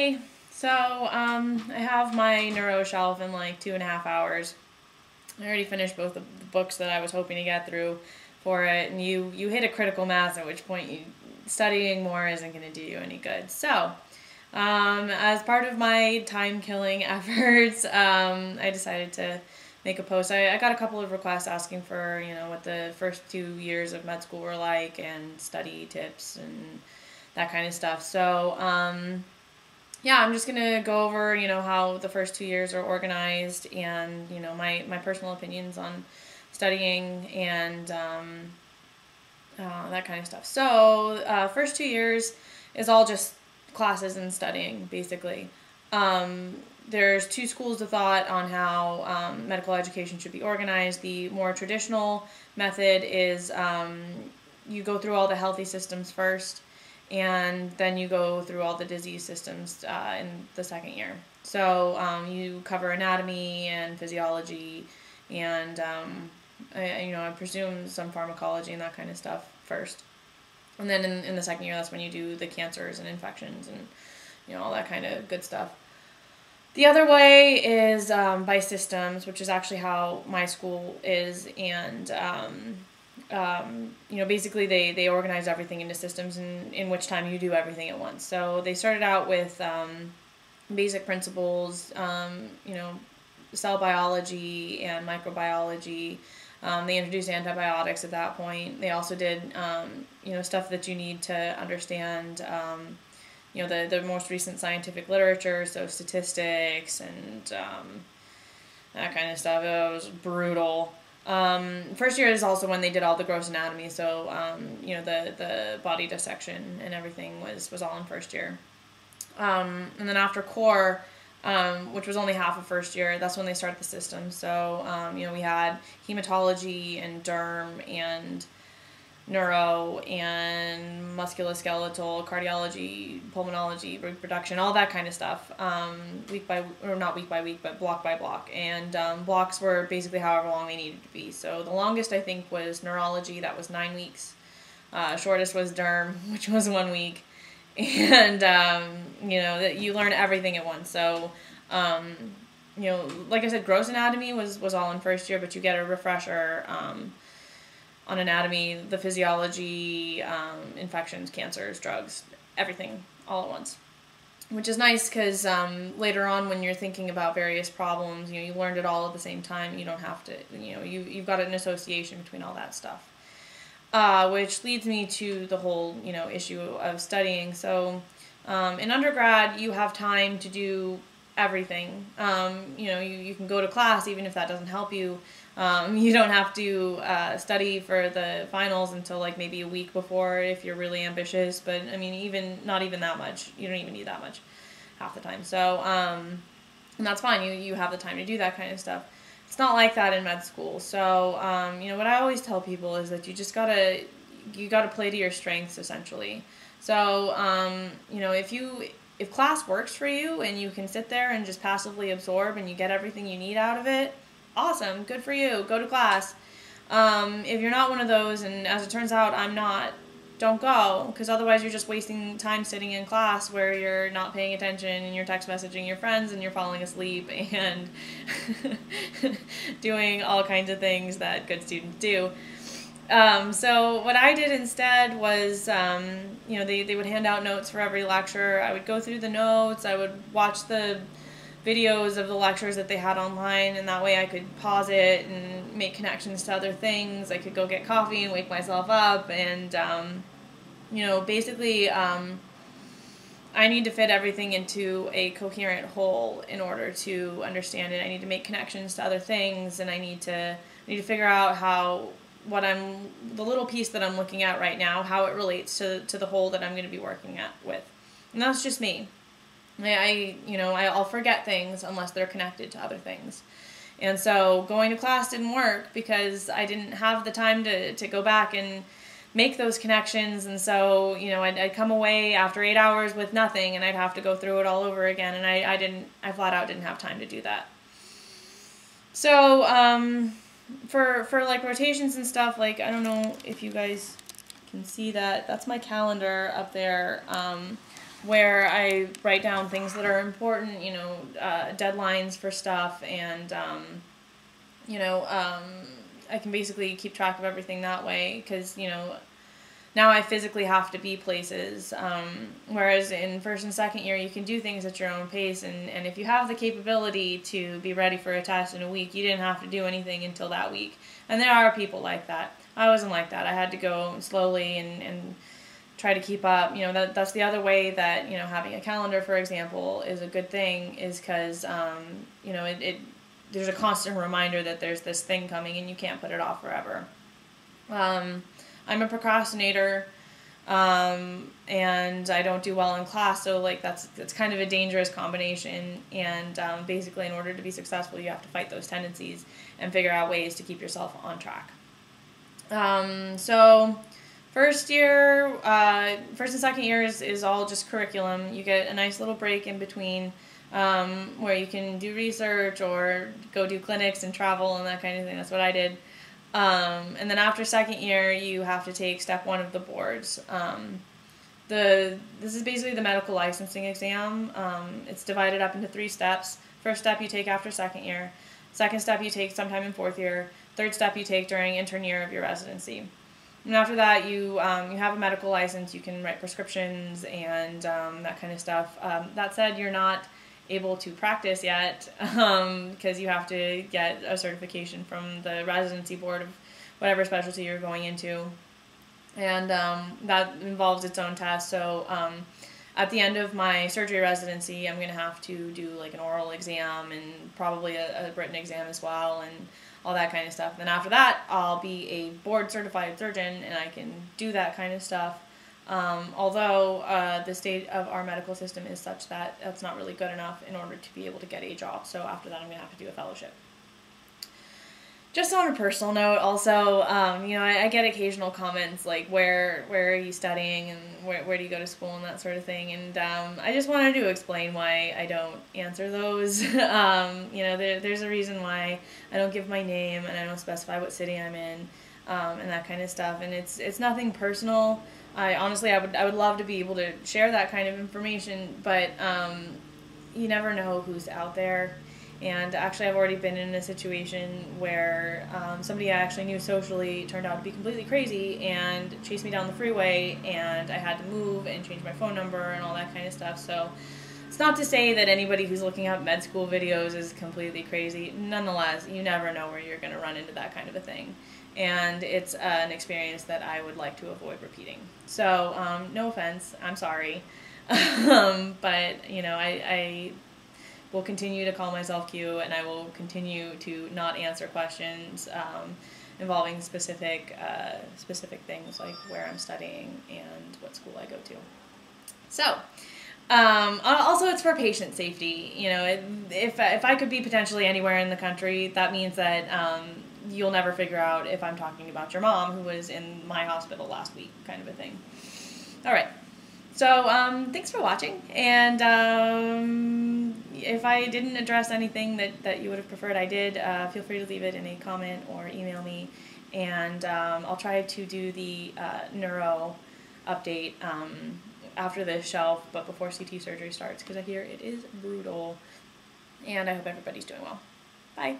Hey, so I have my neuro shelf in like 2.5 hours. I already finished both of the books that I was hoping to get through for it, and you hit a critical mass, at which point studying more isn't going to do you any good. So, as part of my time killing efforts, I decided to make a post. I got a couple of requests asking for what the first 2 years of med school were like and study tips and that kind of stuff. So yeah, I'm just gonna go over, how the first 2 years are organized and, my personal opinions on studying and that kind of stuff. So, first 2 years is all just classes and studying, basically. There's two schools of thought on how medical education should be organized. The more traditional method is you go through all the healthy systems first, and then you go through all the disease systems in the second year. So you cover anatomy and physiology, and I presume some pharmacology and that kind of stuff first. And then in the second year, that's when you do the cancers and infections and all that kind of good stuff. The other way is by systems, which is actually how my school is, and basically they organize everything into systems in which time you do everything at once. So they started out with basic principles, cell biology and microbiology. They introduced antibiotics at that point. They also did, stuff that you need to understand, the most recent scientific literature, so statistics and that kind of stuff. It was brutal. First year is also when they did all the gross anatomy, so the body dissection and everything was all in first year. And then after core, which was only half of first year, that's when they started the system. So we had hematology and derm and neuro and musculoskeletal, cardiology, pulmonology, reproduction, all that kind of stuff, not week by week, but block by block. And blocks were basically however long they needed to be. So the longest, I think, was neurology. That was 9 weeks. Shortest was derm, which was 1 week. And, that you learn everything at once. So, like I said, gross anatomy was all in first year, but you get a refresher on anatomy, the physiology, infections, cancers, drugs, everything all at once. Which is nice because later on when you're thinking about various problems, you learned it all at the same time. You don't have to, you've got an association between all that stuff. Which leads me to the whole, issue of studying. So in undergrad, you have time to do everything. You can go to class even if that doesn't help you. You don't have to study for the finals until like maybe a week before if you're really ambitious. But I mean, not even that much. You don't even need that much half the time. So and that's fine. You have the time to do that kind of stuff. It's not like that in med school. So what I always tell people is that you gotta play to your strengths essentially. So if class works for you and you can sit there and just passively absorb and you get everything you need out of it, awesome, good for you, go to class. If you're not one of those, and as it turns out I'm not, don't go, because otherwise you're just wasting time sitting in class where you're not paying attention and you're text messaging your friends and you're falling asleep and doing all kinds of things that good students do. So what I did instead was, they would hand out notes for every lecture. I would go through the notes, I would watch the videos of the lectures that they had online, and that way I could pause it and make connections to other things. I could go get coffee and wake myself up, and basically I need to fit everything into a coherent whole in order to understand it. I need to make connections to other things, and I need to figure out how the little piece that I'm looking at right now, how it relates to the whole that I'm going to be working with. And that's just me. I'll forget things unless they're connected to other things. And so going to class didn't work because I didn't have the time to go back and make those connections. And so, I'd come away after 8 hours with nothing, and I'd have to go through it all over again. And I flat out didn't have time to do that. So, for like rotations and stuff, like, I don't know if you guys can see that. That's my calendar up there. where I write down things that are important, deadlines for stuff, and I can basically keep track of everything that way because now I physically have to be places. Whereas in first and second year, you can do things at your own pace. And if you have the capability to be ready for a test in a week, you didn't have to do anything until that week. And there are people like that. I wasn't like that. I had to go slowly and try to keep up. That's the other way that, having a calendar, for example, is a good thing is because, there's a constant reminder that there's this thing coming and you can't put it off forever. I'm a procrastinator, and I don't do well in class, so that's kind of a dangerous combination. And basically, in order to be successful, you have to fight those tendencies and figure out ways to keep yourself on track. So first and second year is all just curriculum. You get a nice little break in between, where you can do research or go do clinics and travel and that kind of thing. That's what I did. And then after second year, you have to take step 1 of the boards. This is basically the medical licensing exam. It's divided up into 3 steps. First step you take after second year. Second step you take sometime in fourth year. Third step you take during intern year of your residency. And after that, you have a medical license. You can write prescriptions and that kind of stuff. That said, you're not able to practice yet because you have to get a certification from the residency board of whatever specialty you're going into, and that involves its own test. So at the end of my surgery residency, I'm going to have to do like an oral exam and probably a written exam as well and all that kind of stuff. Then after that, I'll be a board certified surgeon and I can do that kind of stuff. Although the state of our medical system is such that that's not really good enough in order to be able to get a job. So after that, I'm going to have to do a fellowship. Just on a personal note, also, I get occasional comments like, where are you studying and where do you go to school and that sort of thing. And I just wanted to explain why I don't answer those. There's a reason why I don't give my name and I don't specify what city I'm in and that kind of stuff. And it's nothing personal. I would love to be able to share that kind of information, but you never know who's out there. And actually, I've already been in a situation where somebody I actually knew socially turned out to be completely crazy and chased me down the freeway, and I had to move and change my phone number and all that kind of stuff. So it's not to say that anybody who's looking up med school videos is completely crazy. Nonetheless, you never know where you're going to run into that kind of a thing. And it's an experience that I would like to avoid repeating. So, no offense, I'm sorry. But, I will continue to call myself Q, and I will continue to not answer questions involving specific things like where I'm studying and what school I go to. So, also it's for patient safety. If I could be potentially anywhere in the country, that means that you'll never figure out if I'm talking about your mom who was in my hospital last week, kind of a thing. All right. So, thanks for watching, and if I didn't address anything that you would have preferred I did, feel free to leave it in a comment or email me, and I'll try to do the neuro update after this shelf, but before CT surgery starts, because I hear it is brutal, and I hope everybody's doing well. Bye.